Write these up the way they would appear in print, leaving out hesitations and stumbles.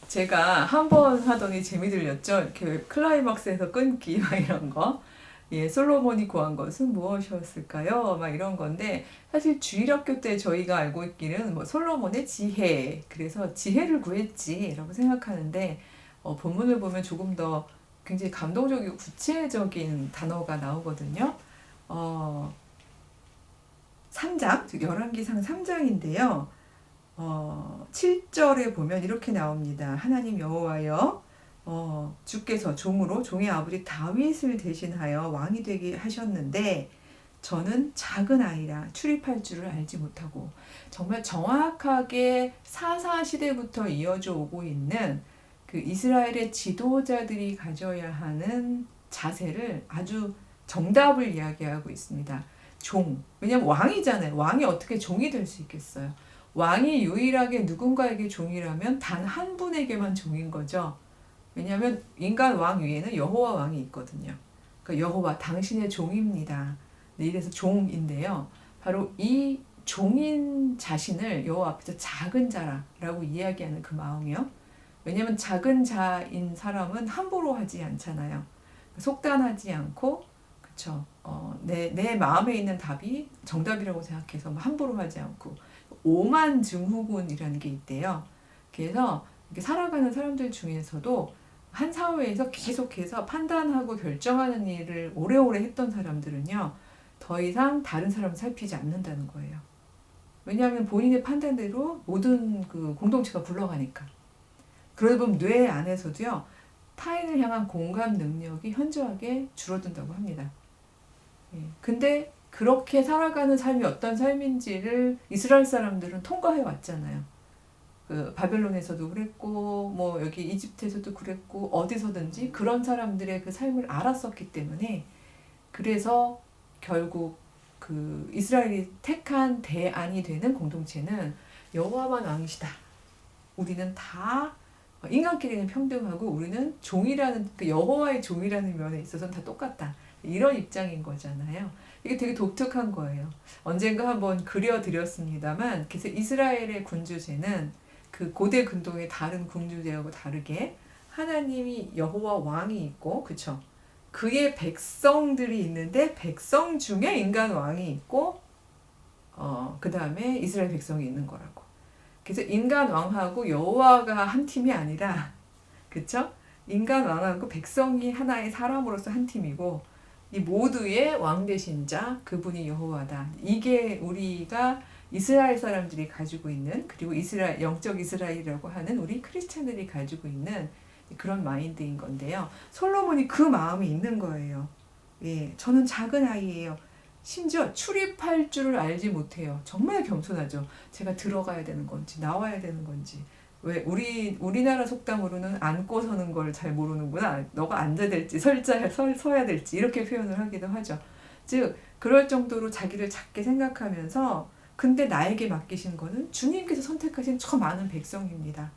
제가 한 번 하더니 재미 들렸죠. 이렇게 클라이막스에서 끊기 막 이런 거. 예, 솔로몬이 구한 것은 무엇이었을까요? 막 이런 건데 사실 주일학교 때 저희가 알고 있기는 뭐 솔로몬의 지혜, 그래서 지혜를 구했지라고 생각하는데 본문을 보면 조금 더 굉장히 감동적이고 구체적인 단어가 나오거든요. 어, 3장, 즉 열왕기상 3장인데요. 7절에 보면 이렇게 나옵니다. 하나님 여호와여, 주께서 종으로 종의 아버지 다윗을 대신하여 왕이 되게 하셨는데 저는 작은 아이라 출입할 줄을 알지 못하고, 정말 정확하게 사사 시대부터 이어져 오고 있는 그 이스라엘의 지도자들이 가져야 하는 자세를 아주 정답을 이야기하고 있습니다. 종. 왜냐면 왕이잖아요. 왕이 어떻게 종이 될 수 있겠어요? 왕이 유일하게 누군가에게 종이라면 단 한 분에게만 종인 거죠. 왜냐하면 인간 왕 위에는 여호와 왕이 있거든요. 그러니까 여호와 당신의 종입니다. 네, 이래서 종인데요. 바로 이 종인 자신을 여호와 앞에서 작은 자라고 이야기하는 그 마음이요. 왜냐하면 작은 자인 사람은 함부로 하지 않잖아요. 속단하지 않고, 그쵸. 내 마음에 있는 답이 정답이라고 생각해서 함부로 하지 않고, 오만증후군이라는 게 있대요. 그래서 이렇게 살아가는 사람들 중에서도 한 사회에서 계속해서 판단하고 결정하는 일을 오래오래 했던 사람들은요, 더 이상 다른 사람을 살피지 않는다는 거예요. 왜냐하면 본인의 판단대로 모든 그 공동체가 굴러가니까. 그러다 보면 뇌 안에서도요, 타인을 향한 공감 능력이 현저하게 줄어든다고 합니다. 예. 근데 그렇게 살아가는 삶이 어떤 삶인지를 이스라엘 사람들은 통과해 왔잖아요. 그 바벨론에서도 그랬고, 뭐 여기 이집트에서도 그랬고, 어디서든지 그런 사람들의 그 삶을 알았었기 때문에, 그래서 결국 그 이스라엘이 택한 대안이 되는 공동체는 여호와만 왕이시다. 우리는 다 인간끼리는 평등하고 우리는 종이라는, 그 여호와의 종이라는 면에 있어서는 다 똑같다. 이런 입장인 거잖아요. 이게 되게 독특한 거예요. 언젠가 한번 그려드렸습니다만, 그래서 이스라엘의 군주제는 그 고대 근동의 다른 군주제하고 다르게 하나님이 여호와 왕이 있고, 그쵸? 그의 백성들이 있는데 백성 중에 인간 왕이 있고, 그 다음에 이스라엘 백성이 있는 거라고. 그래서 인간 왕하고 여호와가 한 팀이 아니라, 그쵸? 인간 왕하고 백성이 하나의 사람으로서 한 팀이고, 이 모두의 왕 되신 자, 그분이 여호와다. 이게 우리가 이스라엘 사람들이 가지고 있는, 그리고 이스라엘, 영적 이스라엘이라고 하는 우리 크리스찬들이 가지고 있는 그런 마인드인 건데요. 솔로몬이 그 마음이 있는 거예요. 예, 저는 작은 아이예요. 심지어 출입할 줄을 알지 못해요. 정말 겸손하죠. 제가 들어가야 되는 건지 나와야 되는 건지. 왜 우리나라 속담으로는 앉고 서는 걸 잘 모르는구나. 너가 앉아야 될지 서야 될지 이렇게 표현을 하기도 하죠. 즉 그럴 정도로 자기를 작게 생각하면서, 근데 나에게 맡기신 거는 주님께서 선택하신 저 많은 백성입니다.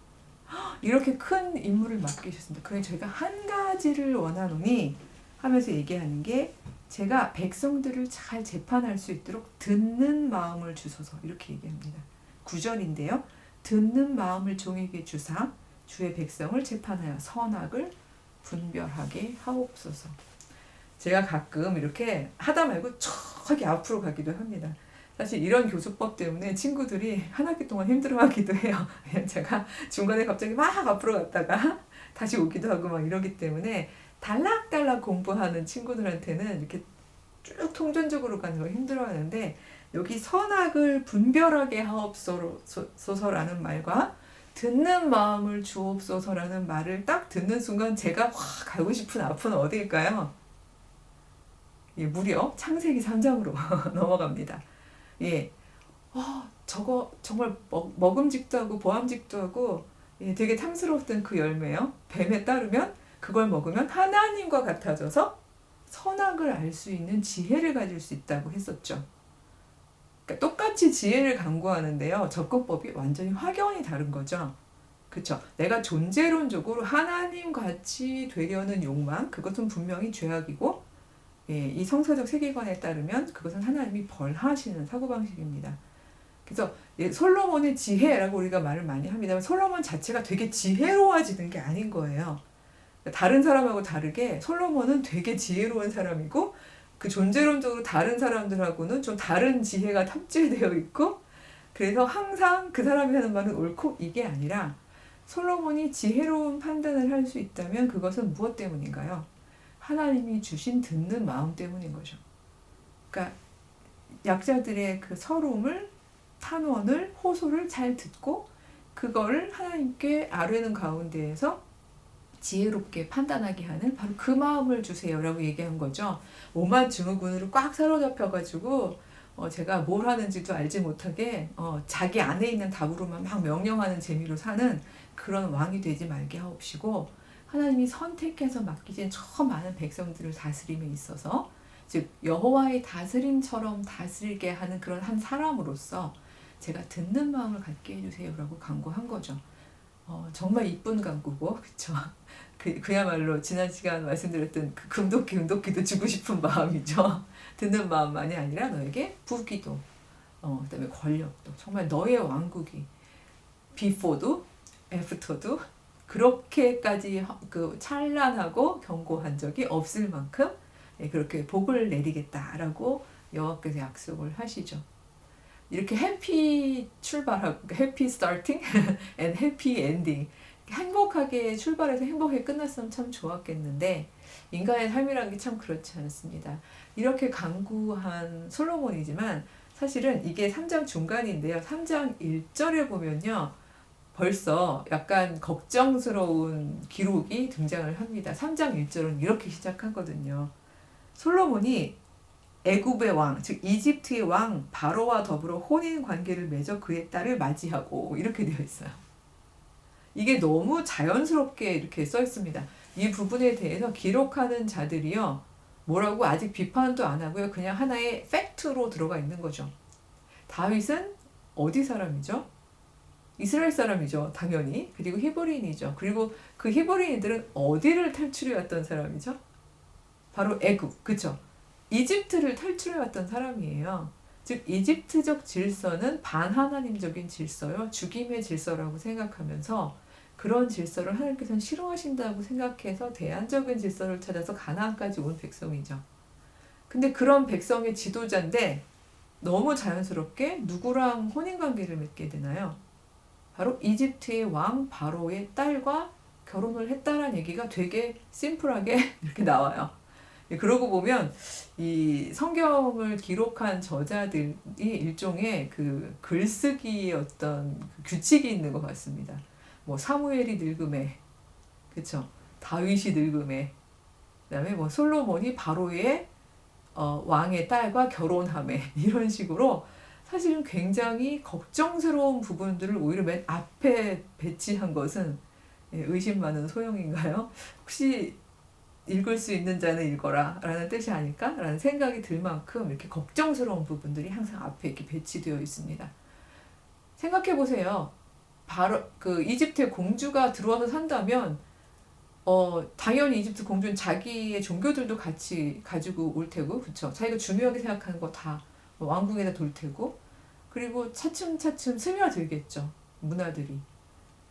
이렇게 큰 임무를 맡기셨습니다. 그러니 저희가 한 가지를 원하노니 하면서 얘기하는 게, 제가 백성들을 잘 재판할 수 있도록 듣는 마음을 주소서, 이렇게 얘기합니다. 9절인데요. 듣는 마음을 종에게 주사 주의 백성을 재판하여 선악을 분별하게 하옵소서. 제가 가끔 이렇게 하다 말고 저기 앞으로 가기도 합니다. 사실 이런 교수법 때문에 친구들이 한 학기 동안 힘들어하기도 해요. 제가 중간에 갑자기 막 앞으로 갔다가 다시 오기도 하고 막 이러기 때문에 달락달락 공부하는 친구들한테는 이렇게 쭉 통전적으로 가는 걸 힘들어하는데, 여기 선악을 분별하게 하옵소서라는 말과 듣는 마음을 주옵소서라는 말을 딱 듣는 순간 제가 확 가고 싶은 앞은 어디일까요? 예, 무려 창세기 3장으로 넘어갑니다. 예, 저거 정말 먹음직도 하고 보암직도 하고, 예, 되게 탐스러웠던 그 열매요. 뱀에 따르면 그걸 먹으면 하나님과 같아져서 선악을 알 수 있는 지혜를 가질 수 있다고 했었죠. 그러니까 똑같이 지혜를 강구하는데요, 접근법이 완전히 확연히 다른 거죠. 그쵸? 내가 존재론적으로 하나님 같이 되려는 욕망, 그것은 분명히 죄악이고, 예, 이 성서적 세계관에 따르면 그것은 하나님이 벌하시는 사고방식입니다. 그래서 솔로몬의 지혜라고 우리가 말을 많이 합니다만 솔로몬 자체가 되게 지혜로워지는 게 아닌 거예요. 다른 사람하고 다르게 솔로몬은 되게 지혜로운 사람이고 그 존재론적으로 다른 사람들하고는 좀 다른 지혜가 탑재되어 있고 그래서 항상 그 사람이 하는 말은 옳고 이게 아니라 솔로몬이 지혜로운 판단을 할 수 있다면 그것은 무엇 때문인가요? 하나님이 주신 듣는 마음 때문인 거죠. 그러니까 약자들의 그 서름을 탄원을 호소를 잘 듣고 그걸 하나님께 아뢰는 가운데에서 지혜롭게 판단하게 하는 바로 그 마음을 주세요라고 얘기한 거죠. 오만 증후군으로 꽉 사로잡혀가지고 제가 뭘 하는지도 알지 못하게 자기 안에 있는 답으로만 막 명령하는 재미로 사는 그런 왕이 되지 말게 하옵시고 하나님이 선택해서 맡기신 저 많은 백성들을 다스림에 있어서 즉 여호와의 다스림처럼 다스리게 하는 그런 한 사람으로서 제가 듣는 마음을 갖게 해주세요라고 간구한 거죠. 정말 이쁜 간구고 그쵸? 그야말로 지난 시간 말씀드렸던 그 금도끼도 주고 싶은 마음이죠. 듣는 마음만이 아니라 너에게 부귀도 그다음에 권력도 정말 너의 왕국이 before도 after도 그렇게까지 그 찬란하고 견고한 적이 없을 만큼 그렇게 복을 내리겠다라고 여호와께서 약속을 하시죠. 이렇게 해피 출발하고 해피 스타팅 and 해피 엔딩 행복하게 출발해서 행복하게 끝났으면 참 좋았겠는데 인간의 삶이라는 게 참 그렇지 않습니다. 이렇게 강구한 솔로몬이지만 사실은 이게 3장 중간인데요. 3장 1절에 보면요. 벌써 약간 걱정스러운 기록이 등장을 합니다. 3장 1절은 이렇게 시작하거든요. 솔로몬이 애굽의 왕, 즉 이집트의 왕 바로와 더불어 혼인 관계를 맺어 그의 딸을 맞이하고 이렇게 되어 있어요. 이게 너무 자연스럽게 이렇게 써 있습니다. 이 부분에 대해서 기록하는 자들이요. 뭐라고 아직 비판도 안 하고요. 그냥 하나의 팩트로 들어가 있는 거죠. 다윗은 어디 사람이죠? 이스라엘 사람이죠. 당연히. 그리고 히브리인이죠. 그리고 그 히브리인들은 어디를 탈출해 왔던 사람이죠? 바로 애굽. 그쵸? 이집트를 탈출해 왔던 사람이에요. 즉 이집트적 질서는 반하나님적인 질서요. 죽임의 질서라고 생각하면서 그런 질서를 하나님께서는 싫어하신다고 생각해서 대안적인 질서를 찾아서 가나안까지 온 백성이죠. 근데 그런 백성의 지도자인데 너무 자연스럽게 누구랑 혼인관계를 맺게 되나요? 바로 이집트의 왕 바로의 딸과 결혼을 했다라는 얘기가 되게 심플하게 이렇게 나와요. 그러고 보면 이 성경을 기록한 저자들이 일종의 그 글쓰기의 어떤 규칙이 있는 것 같습니다. 뭐 사무엘이 늙음에, 그쵸? 다윗이 늙음에, 그다음에 뭐 솔로몬이 바로의 왕의 딸과 결혼함에 이런 식으로 사실은 굉장히 걱정스러운 부분들을 오히려 맨 앞에 배치한 것은 의심 많은 소용인가요? 혹시 읽을 수 있는 자는 읽어라 라는 뜻이 아닐까? 라는 생각이 들 만큼 이렇게 걱정스러운 부분들이 항상 앞에 이렇게 배치되어 있습니다. 생각해 보세요. 바로 그 이집트의 공주가 들어와서 산다면 당연히 이집트 공주는 자기의 종교들도 같이 가지고 올 테고 그쵸? 자기가 중요하게 생각하는 거 다 왕궁에다 둘 테고 그리고 차츰차츰 스며들겠죠. 문화들이.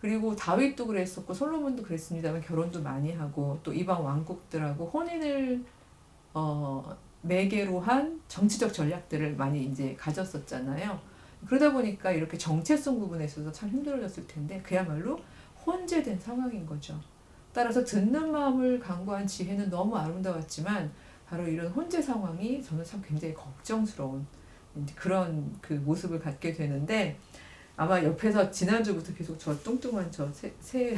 그리고 다윗도 그랬었고 솔로몬도 그랬습니다만 결혼도 많이 하고 또 이방 왕국들하고 혼인을 매개로 한 정치적 전략들을 많이 이제 가졌었잖아요. 그러다 보니까 이렇게 정체성 부분에 있어서 참 힘들어졌을 텐데 그야말로 혼재된 상황인 거죠. 따라서 듣는 마음을 강구한 지혜는 너무 아름다웠지만 바로 이런 혼재 상황이 저는 참 굉장히 걱정스러운 그런 그 모습을 갖게 되는데 아마 옆에서 지난주부터 계속 저 뚱뚱한 저 세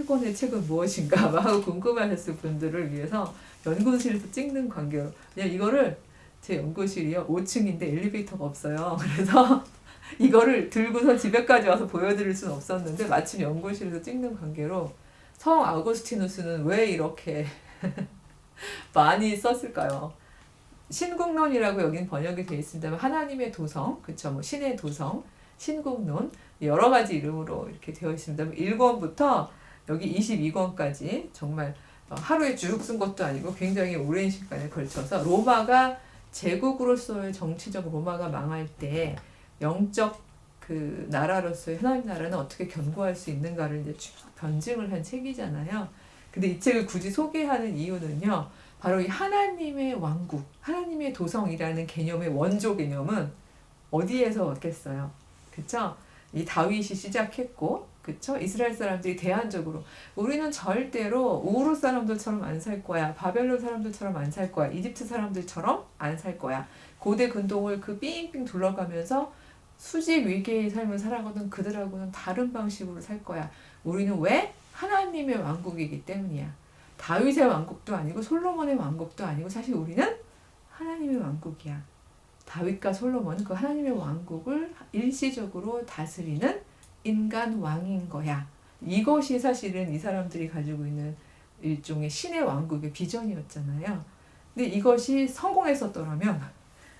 권의 책은 무엇인가 하고 궁금하셨을 분들을 위해서 연구실에서 찍는 관계로 그냥 이거를 제 연구실이요 5층인데 엘리베이터가 없어요. 그래서 이거를 들고서 집에까지 와서 보여드릴 수는 없었는데 마침 연구실에서 찍는 관계로 성 아우구스티누스는 왜 이렇게 많이 썼을까요? 신국론이라고 여긴 번역이 되어 있습니다만 하나님의 도성, 그쵸? 뭐 신의 도성, 신국론 여러 가지 이름으로 이렇게 되어 있습니다. 1권부터 여기 22권까지 정말 하루에 쭉 쓴 것도 아니고 굉장히 오랜 시간에 걸쳐서 로마가 제국으로서의 정치적 로마가 망할 때 영적 그 나라로서의 하나님 나라는 어떻게 견고할 수 있는가를 이제 쭉 변증을 한 책이잖아요. 근데 이 책을 굳이 소개하는 이유는요. 바로 이 하나님의 왕국, 하나님의 도성이라는 개념의 원조 개념은 어디에서 왔겠어요? 그쵸? 이 다윗이 시작했고, 그쵸? 이스라엘 사람들이 대안적으로 우리는 절대로 우르 사람들처럼 안 살 거야. 바벨론 사람들처럼 안 살 거야. 이집트 사람들처럼 안 살 거야. 고대 근동을 그 삥삥 둘러가면서 수직 위계의 삶을 살아가던 그들하고는 다른 방식으로 살 거야. 우리는 왜? 하나님의 왕국이기 때문이야. 다윗의 왕국도 아니고 솔로몬의 왕국도 아니고 사실 우리는 하나님의 왕국이야. 다윗과 솔로몬은 그 하나님의 왕국을 일시적으로 다스리는 인간 왕인 거야. 이것이 사실은 이 사람들이 가지고 있는 일종의 신의 왕국의 비전이었잖아요. 근데 이것이 성공했었더라면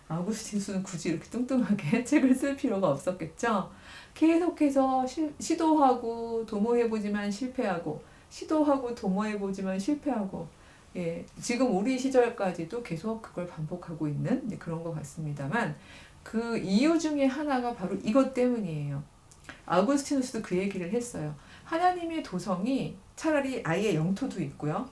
아우구스티누스는 굳이 이렇게 뚱뚱하게 책을 쓸 필요가 없었겠죠. 계속해서 시도하고 도모해보지만 실패하고 시도하고 도모해보지만 실패하고 예, 지금 우리 시절까지도 계속 그걸 반복하고 있는 그런 것 같습니다만 그 이유 중에 하나가 바로 이것 때문이에요. 아우구스티누스도 그 얘기를 했어요. 하나님의 도성이 차라리 아예 영토도 있고요.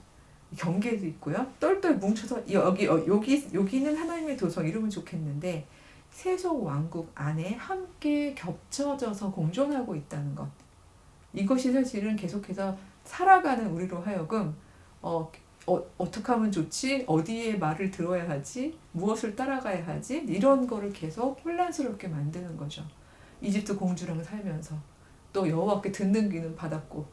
경계도 있고요. 똘똘 뭉쳐서 여기는 하나님의 도성 이러면 좋겠는데 세속 왕국 안에 함께 겹쳐져서 공존하고 있다는 것. 이것이 사실은 계속해서 살아가는 우리로 하여금 어떻게 하면 좋지? 어디에 말을 들어야 하지? 무엇을 따라가야 하지? 이런 거를 계속 혼란스럽게 만드는 거죠. 이집트 공주랑 살면서 또 여호와께 듣는 귀는 받았고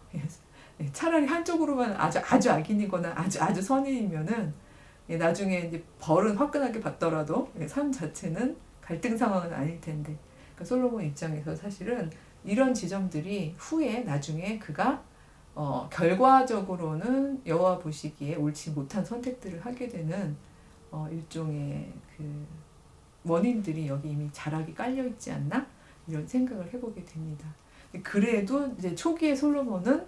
차라리 한쪽으로만 아주 악인이거나 아주 선인이면은 나중에 이제 벌은 화끈하게 받더라도 삶 자체는 갈등 상황은 아닐 텐데 그러니까 솔로몬 입장에서 사실은 이런 지점들이 후에 나중에 그가 결과적으로는 여호와 보시기에 옳지 못한 선택들을 하게 되는 일종의 그 원인들이 여기 이미 자락이 깔려 있지 않나 이런 생각을 해보게 됩니다. 그래도 이제 초기의 솔로몬은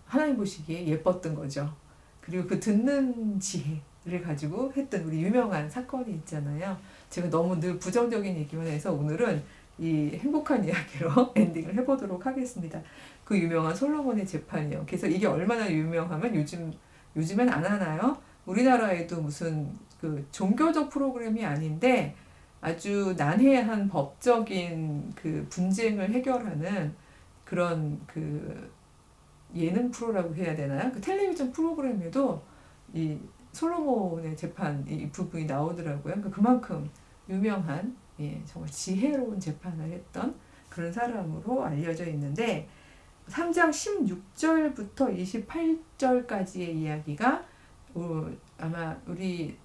하나님 보시기에 예뻤던 거죠. 그리고 그 듣는 지혜를 가지고 했던 우리 유명한 사건이 있잖아요. 제가 너무 늘 부정적인 얘기만 해서 오늘은 이 행복한 이야기로 엔딩을 해보도록 하겠습니다. 그 유명한 솔로몬의 재판이요. 그래서 이게 얼마나 유명하면 요즘엔 안 하나요? 우리나라에도 무슨 그 종교적 프로그램이 아닌데 아주 난해한 법적인 그 분쟁을 해결하는 그런 그 예능 프로라고 해야 되나요? 그 텔레비전 프로그램에도 이 솔로몬의 재판 이 부분이 나오더라고요. 그러니까 그만큼 유명한 정말 지혜로운 재판을 했던 그런 사람으로 알려져 있는데 3장 16절부터 28절까지의 이야기가 아마 우리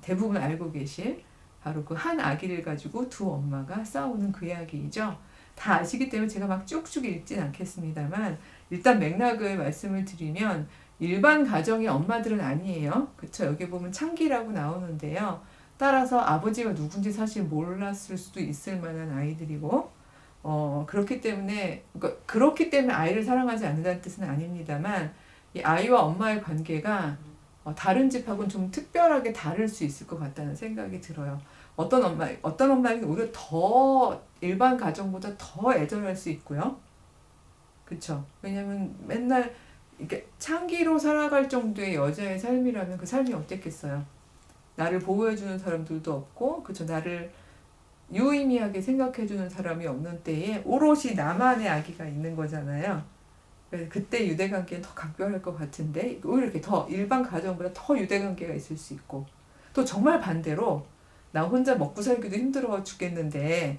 대부분 알고 계실 바로 그 한 아기를 가지고 두 엄마가 싸우는 그 이야기이죠. 다 아시기 때문에 제가 막 쭉쭉 읽진 않겠습니다만 일단 맥락을 말씀을 드리면 일반 가정의 엄마들은 아니에요. 그쵸? 여기 보면 창기라고 나오는데요. 따라서 아버지가 누군지 사실 몰랐을 수도 있을 만한 아이들이고 그렇기 때문에 아이를 사랑하지 않는다는 뜻은 아닙니다만 이 아이와 엄마의 관계가 다른 집하고는 좀 특별하게 다를 수 있을 것 같다는 생각이 들어요. 어떤 엄마에게 오히려 더 일반 가정보다 더 애절할 수 있고요. 그쵸? 왜냐면 맨날 이렇게 창기로 살아갈 정도의 여자의 삶이라면 그 삶이 어땠겠어요? 나를 보호해주는 사람들도 없고, 그쵸? 나를 유의미하게 생각해주는 사람이 없는 때에 오롯이 나만의 아기가 있는 거잖아요. 그때 유대관계는 더 각별할 것 같은데 오히려 이렇게 더 일반 가정보다 더 유대관계가 있을 수 있고 또 정말 반대로 나 혼자 먹고 살기도 힘들어 죽겠는데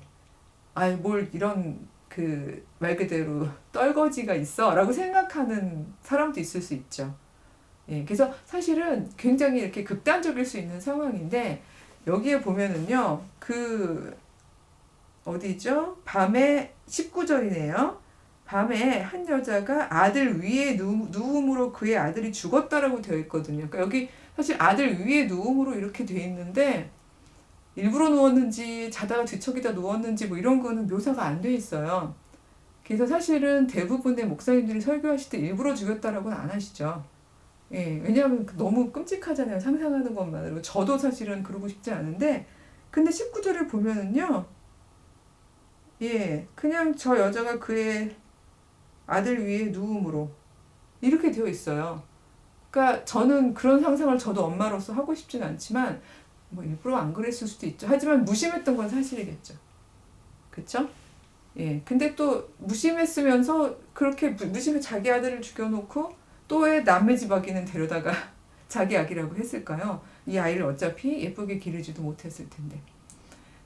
뭘 이런 그 말 그대로 떨거지가 있어 라고 생각하는 사람도 있을 수 있죠. 그래서 사실은 굉장히 이렇게 극단적일 수 있는 상황인데 여기에 보면은요 어디죠? 밤에 19절이네요. 밤에 한 여자가 아들 위에 누움으로 그의 아들이 죽었다라고 되어 있거든요. 그러니까 여기 사실 아들 위에 누움으로 이렇게 되어 있는데 일부러 누웠는지 자다가 뒤척이다 누웠는지 뭐 이런 거는 묘사가 안 돼 있어요. 그래서 사실은 대부분의 목사님들이 설교하실 때 일부러 죽였다라고는 안 하시죠. 왜냐하면 너무 끔찍하잖아요. 상상하는 것만으로. 저도 사실은 그러고 싶지 않은데 근데 19절을 보면은요. 예, 그냥 저 여자가 그의 아들 위에 누움으로 이렇게 되어 있어요. 그러니까 저는 그런 상상을 저도 엄마로서 하고 싶진 않지만 뭐 일부러 안 그랬을 수도 있죠. 하지만 무심했던 건 사실이겠죠. 그쵸? 예. 근데 또 무심했으면서 그렇게 무심해 자기 아들을 죽여놓고 또 왜 남의 집 아기는 데려다가 자기 아기라고 했을까요? 이 아이를 어차피 예쁘게 기르지도 못했을 텐데.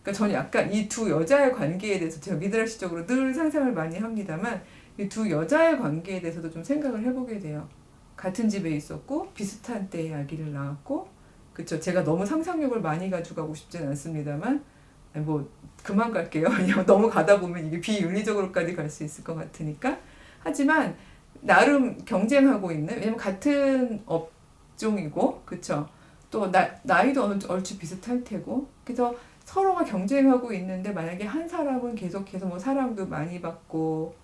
그러니까 저는 약간 이 두 여자의 관계에 대해서 제가 미드라시적으로 늘 상상을 많이 합니다만 이 두 여자의 관계에 대해서도 좀 생각을 해보게 돼요. 같은 집에 있었고 비슷한 때에 아기를 낳았고 그쵸. 제가 너무 상상력을 많이 가져가고 싶진 않습니다만 뭐 그만 갈게요. 왜냐면 너무 가다 보면 이게 비윤리적으로까지 갈 수 있을 것 같으니까. 하지만 나름 경쟁하고 있는 왜냐면 같은 업종이고 그쵸. 또 나이도 얼추 비슷할 테고 그래서 서로가 경쟁하고 있는데 만약에 한 사람은 계속해서 뭐 사랑도 많이 받고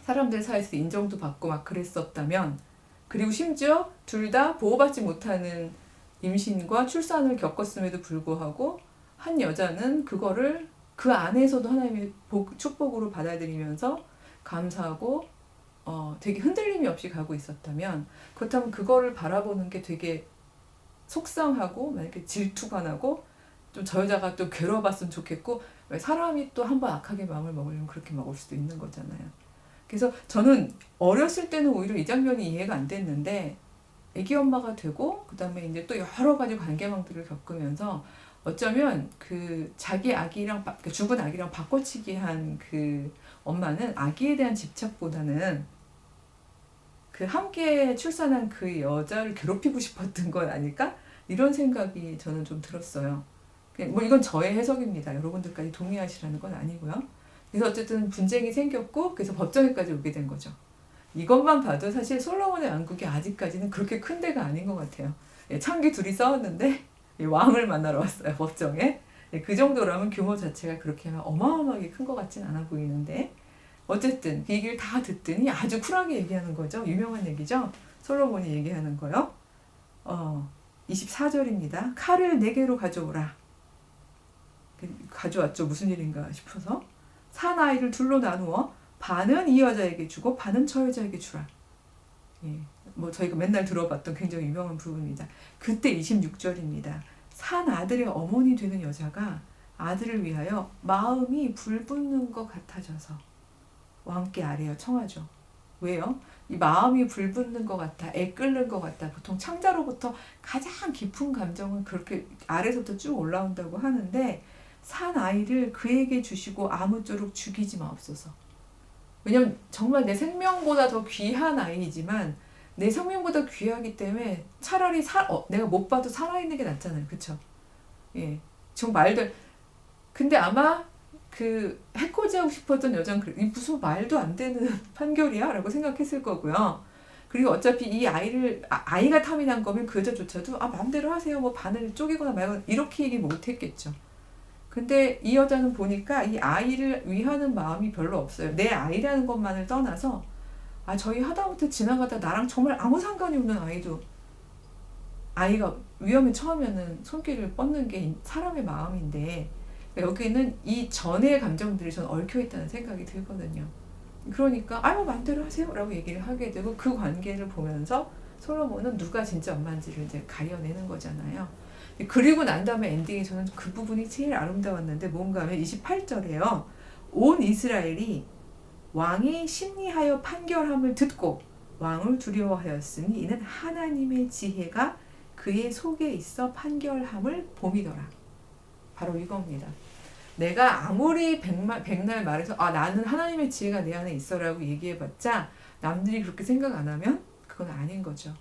사람들 사이에서 인정도 받고 막 그랬었다면 그리고 심지어 둘 다 보호받지 못하는 임신과 출산을 겪었음에도 불구하고 한 여자는 그거를 그 안에서도 하나님의 축복으로 받아들이면서 감사하고 되게 흔들림이 없이 가고 있었다면 그렇다면 그거를 바라보는 게 되게 속상하고 만약에 질투가 나고 좀 저 여자가 또 괴로워봤으면 좋겠고 왜 사람이 또 한 번 악하게 마음을 먹으려면 그렇게 먹을 수도 있는 거잖아요. 그래서 저는 어렸을 때는 오히려 이 장면이 이해가 안 됐는데 애기 엄마가 되고 그다음에 이제 또 여러 가지 관계망들을 겪으면서 어쩌면 그 자기 아기랑 그 죽은 아기랑 바꿔치기 한 그 엄마는 아기에 대한 집착보다는 그 함께 출산한 그 여자를 괴롭히고 싶었던 건 아닐까? 이런 생각이 저는 좀 들었어요. 뭐 이건 저의 해석입니다. 여러분들까지 동의하시라는 건 아니고요. 그래서 어쨌든 분쟁이 생겼고 그래서 법정에까지 오게 된 거죠. 이것만 봐도 사실 솔로몬의 왕국이 아직까지는 그렇게 큰 데가 아닌 것 같아요. 창기 둘이 싸웠는데 왕을 만나러 왔어요. 법정에. 그 정도라면 규모 자체가 그렇게 어마어마하게 큰 것 같진 않아 보이는데 어쨌든 그 얘기를 다 듣더니 아주 쿨하게 얘기하는 거죠. 유명한 얘기죠. 솔로몬이 얘기하는 거요. 24절입니다. 칼을 4개로 가져오라. 가져왔죠. 무슨 일인가 싶어서. 사나이를 둘로 나누어 반은 이 여자에게 주고 반은 저 여자에게 주라. 예, 뭐 저희가 맨날 들어봤던 굉장히 유명한 부분입니다. 그때 26절입니다. 산 아들의 어머니 되는 여자가 아들을 위하여 마음이 불붙는 것 같아져서 왕께 아뢰어 청하죠. 왜요? 이 마음이 불붙는 것 같아, 애끓는 것 같다. 보통 창자로부터 가장 깊은 감정은 그렇게 아래서부터 쭉 올라온다고 하는데 산 아이를 그에게 주시고 아무쪼록 죽이지 마옵소서. 왜냐면 정말 내 생명보다 더 귀한 아이이지만 내 생명보다 귀하기 때문에 차라리 내가 못 봐도 살아있는 게 낫잖아요. 그쵸? 예. 정 말도 근데 아마 그 해코지하고 싶었던 여자는 이 무슨 말도 안 되는 판결이야? 라고 생각했을 거고요. 그리고 어차피 이 아이가 탐이 난 거면 그 여자조차도 마음대로 하세요. 뭐 반을 쪼개거나 말거나 이렇게 얘기 못 했겠죠. 근데 이 여자는 보니까 이 아이를 위하는 마음이 별로 없어요. 내 아이라는 것만을 떠나서 저희 하다못해 지나가다 나랑 정말 아무 상관이 없는 아이가 위험에 처하면은 손길을 뻗는 게 사람의 마음인데 여기는 이 전의 감정들이 전 얽혀있다는 생각이 들거든요. 그러니까 뭐 마음대로 하세요 라고 얘기를 하게 되고 그 관계를 보면서 솔로몬은 누가 진짜 엄마인지를 이제 가려내는 거잖아요. 그리고 난 다음에 엔딩이 저는 그 부분이 제일 아름다웠는데 뭔가 하면 28절에요. 온 이스라엘이 왕이 심리하여 판결함을 듣고 왕을 두려워하였으니 이는 하나님의 지혜가 그의 속에 있어 판결함을 봄이더라. 바로 이겁니다. 내가 아무리 백날 말해서 나는 하나님의 지혜가 내 안에 있어라고 얘기해봤자 남들이 그렇게 생각 안 하면 그건 아닌 거죠.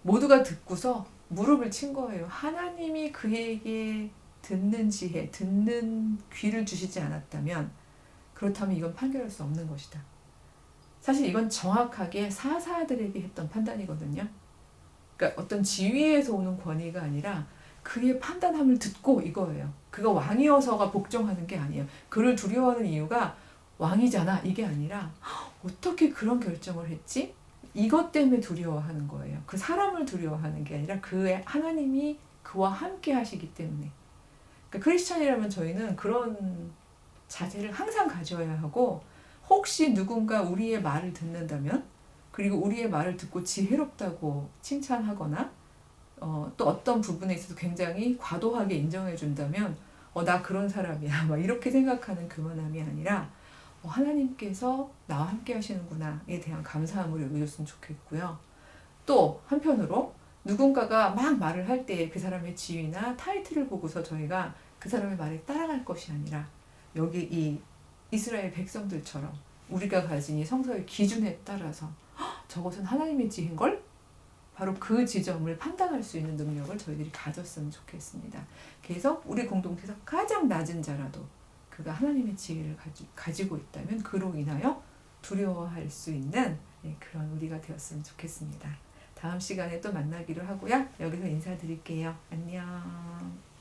모두가 듣고서 무릎을 친 거예요. 하나님이 그에게 듣는 지혜, 듣는 귀를 주시지 않았다면 그렇다면 이건 판결할 수 없는 것이다. 사실 이건 정확하게 사사들에게 했던 판단이거든요. 그러니까 어떤 지위에서 오는 권위가 아니라 그의 판단함을 듣고 이거예요. 그가 왕이어서가 복종하는 게 아니에요. 그를 두려워하는 이유가 왕이잖아 이게 아니라 어떻게 그런 결정을 했지? 이것 때문에 두려워하는 거예요. 그 사람을 두려워하는 게 아니라 그의 하나님이 그와 함께 하시기 때문에. 그러니까 크리스찬이라면 저희는 그런 자세를 항상 가져야 하고, 혹시 누군가 우리의 말을 듣는다면, 그리고 우리의 말을 듣고 지혜롭다고 칭찬하거나 또 어떤 부분에 있어서 굉장히 과도하게 인정해 준다면 나 그런 사람이야 막 이렇게 생각하는 교만함이 아니라 하나님께서 나와 함께 하시는구나에 대한 감사함을 여겨줬으면 좋겠고요. 또 한편으로 누군가가 막 말을 할 때 그 사람의 지위나 타이틀을 보고서 저희가 그 사람의 말에 따라갈 것이 아니라, 여기 이 이스라엘 백성들처럼 우리가 가진 이 성서의 기준에 따라서 저것은 하나님의 지혜인걸? 바로 그 지점을 판단할 수 있는 능력을 저희들이 가졌으면 좋겠습니다. 그래서 우리 공동체에서 가장 낮은 자라도 그가 하나님의 지혜를 가지고 있다면 그로 인하여 두려워할 수 있는 그런 우리가 되었으면 좋겠습니다. 다음 시간에 또 만나기로 하고요. 여기서 인사드릴게요. 안녕.